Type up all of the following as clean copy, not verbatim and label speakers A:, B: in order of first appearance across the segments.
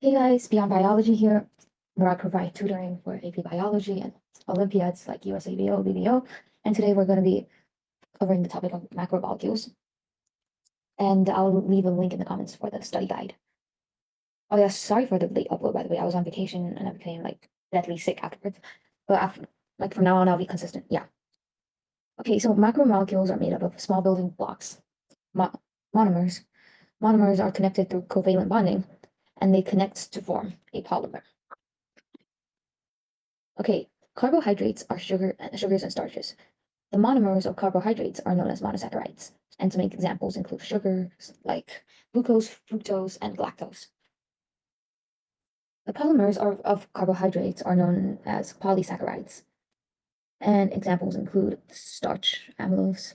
A: Hey guys, Beyond Biology here, where I provide tutoring for AP Biology and Olympiads like USABO, BBO, and today we're going to be covering the topic of macromolecules, and I'll leave a link in the comments for the study guide. Oh yeah, sorry for the late upload, by the way. I was on vacation and I became like deadly sick afterwards, but after, like from now on, I'll be consistent. Yeah. Okay, so macromolecules are made up of small building blocks, mo monomers. Monomers are connected through covalent bonding, and they connect to form a polymer. Okay, carbohydrates are sugars and starches. The monomers of carbohydrates are known as monosaccharides, and some examples include sugars like glucose, fructose, and galactose. The polymers of carbohydrates are known as polysaccharides, and examples include starch, amylose.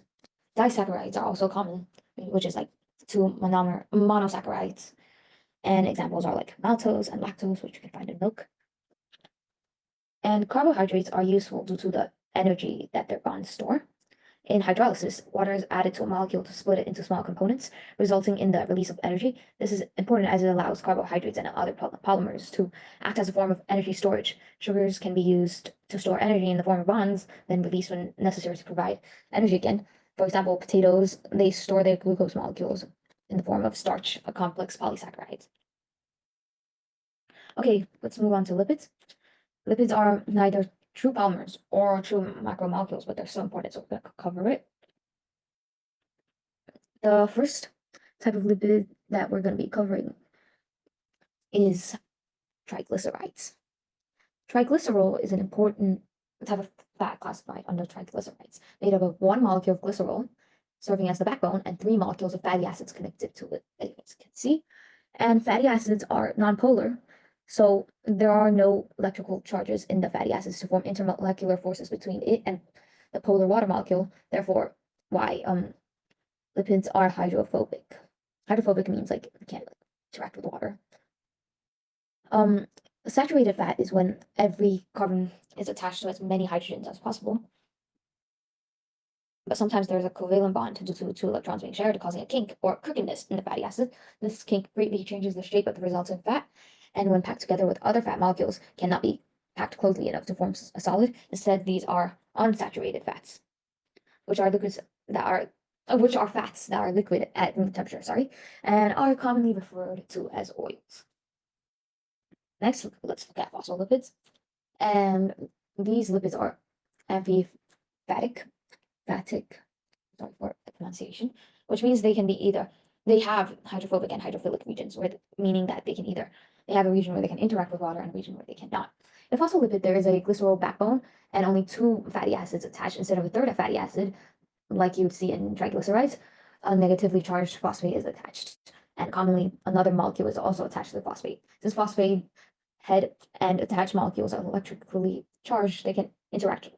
A: Disaccharides are also common, which is like two monosaccharides, and examples are like maltose and lactose, which you can find in milk. And carbohydrates are useful due to the energy that their bonds store. In hydrolysis, water is added to a molecule to split it into small components, resulting in the release of energy. This is important as it allows carbohydrates and other polymers to act as a form of energy storage. Sugars can be used to store energy in the form of bonds, then released when necessary to provide energy again. For example, potatoes, they store their glucose molecules in the form of starch, a complex polysaccharide. Okay, let's move on to lipids. Lipids are neither true polymers or true macromolecules, but they're so important, so we're going to cover it. The first type of lipid that we're going to be covering is triglycerides. Triglycerol is an important type of fat classified under triglycerides, made up of one molecule of glycerol, serving as the backbone, and three molecules of fatty acids connected to it, as you can see. And fatty acids are nonpolar, so there are no electrical charges in the fatty acids to form intermolecular forces between it and the polar water molecule. Therefore, why lipids are hydrophobic. Hydrophobic means like you can't like, interact with water. Um, Saturated fat is when every carbon is attached to as many hydrogens as possible. But sometimes there's a covalent bond due to two electrons being shared, causing a kink or crookedness in the fatty acid. This kink greatly changes the shape of the resultant fat, and when packed together with other fat molecules, cannot be packed closely enough to form a solid. Instead, these are unsaturated fats, which are liquids that are which are fats that are liquid at room temperature, sorry, and are commonly referred to as oils. Next, let's look at phospholipids. And these lipids are amphipathic, sorry for the pronunciation, which means they can be either, they have hydrophobic and hydrophilic regions, meaning that they have a region where they can interact with water and a region where they cannot. In phospholipid, there is a glycerol backbone and only two fatty acids attached instead of a third fatty acid, like you would see in triglycerides. A negatively charged phosphate is attached, and commonly another molecule is also attached to the phosphate. Since phosphate head and attached molecules are electrically charged, they can interact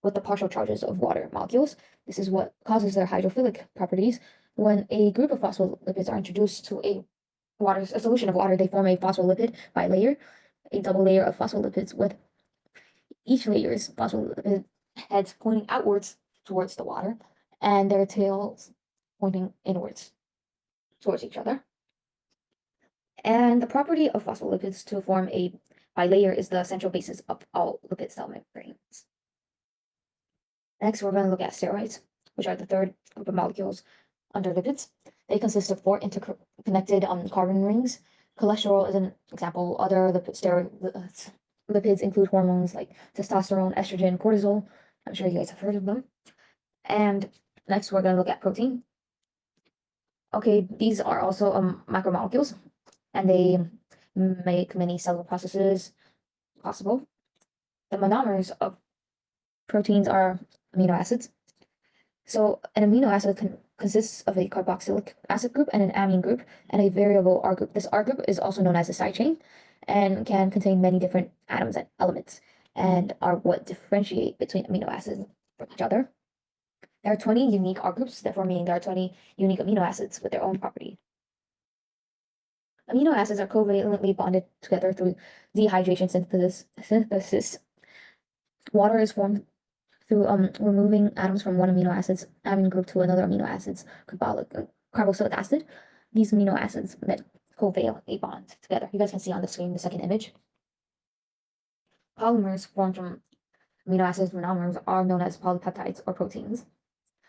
A: with the partial charges of water molecules. This is what causes their hydrophilic properties. When a group of phospholipids are introduced to a solution of water, they form a phospholipid bilayer, a double layer of phospholipids with each layer's phospholipid heads pointing outwards towards the water and their tails pointing inwards towards each other. And the property of phospholipids to form a bilayer is the central basis of all lipid cell membranes. Next, we're going to look at steroids, which are the third group of molecules under lipids. They consist of four interconnected carbon rings. Cholesterol is an example. Other lipids include hormones like testosterone, estrogen, cortisol. I'm sure you guys have heard of them. And next, we're going to look at protein. Okay, these are also macromolecules, and they make many cellular processes possible. The monomers of proteins are amino acids. So an amino acid consists of a carboxylic acid group and an amine group and a variable R group. This R group is also known as a side chain and can contain many different atoms and elements and are what differentiate between amino acids from each other. There are 20 unique R groups, therefore meaning there are 20 unique amino acids with their own property. Amino acids are covalently bonded together through dehydration synthesis. Water is formed through removing atoms from one amino acid's amine group to another amino acid's carboxylic acid. These amino acids then covalently bond together. You guys can see on the screen the second image. Polymers formed from amino acids monomers are known as polypeptides or proteins.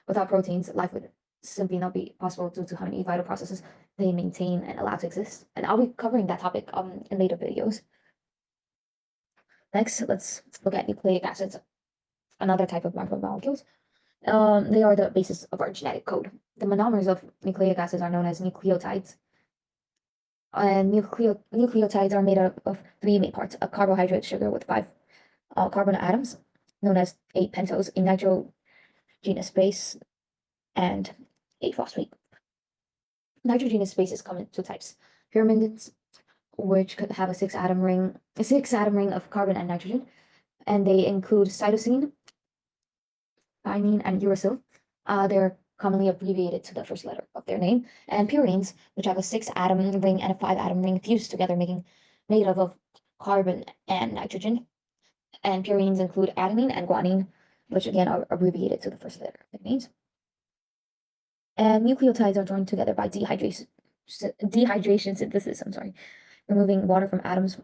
A: Without proteins, life would simply not be possible due to how many vital processes they maintain and allow to exist. And I'll be covering that topic in later videos. Next, let's look at nucleic acids, another type of macromolecules. They are the basis of our genetic code. The monomers of nucleic acids are known as nucleotides. And nucleotides are made up of three main parts: a carbohydrate sugar with five carbon atoms, known as a pentose, a nitrogenous base, and a phosphate. Nitrogenous bases come in two types: pyrimids, which could have a six-atom ring of carbon and nitrogen, and they include cytosine, thymine, and uracil. They're commonly abbreviated to the first letter of their name. And purines, which have a six-atom ring and a five-atom ring fused together, made up of carbon and nitrogen. And purines include adenine and guanine, which again are abbreviated to the first letter of their names. And nucleotides are joined together by dehydration synthesis, removing water from atoms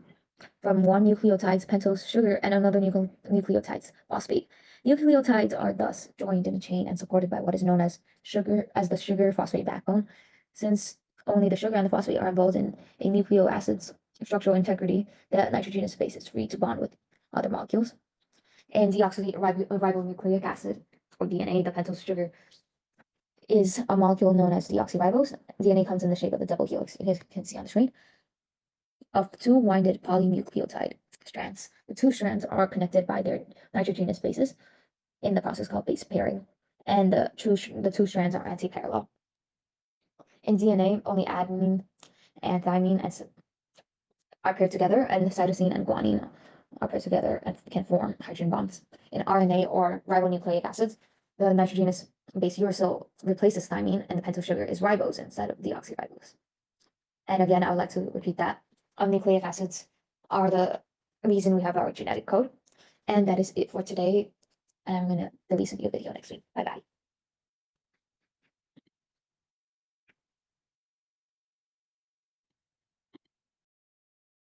A: from one nucleotide's pentose sugar and another nucleotide's phosphate. Nucleotides are thus joined in a chain and supported by what is known as the sugar phosphate backbone. Since only the sugar and the phosphate are involved in a nucleic acid's structural integrity, the nitrogenous base is free to bond with other molecules. And deoxyribonucleic acid, or DNA, the pentose sugar, is a molecule known as deoxyribose. DNA comes in the shape of a double helix, you guys can see on the screen, of two winded polynucleotide strands. The two strands are connected by their nitrogenous bases in the process called base pairing, and the two strands are anti-parallel. In DNA, only adenine and thymine are paired together, and the cytosine and guanine are paired together and can form hydrogen bonds. In RNA or ribonucleic acids, the nitrogenous base uracil replaces thymine, and the pentose sugar is ribose instead of deoxyribose. And again, I would like to repeat that nucleic acids are the reason we have our genetic code. And that is it for today. And I'm going to release a new video next week. Bye bye.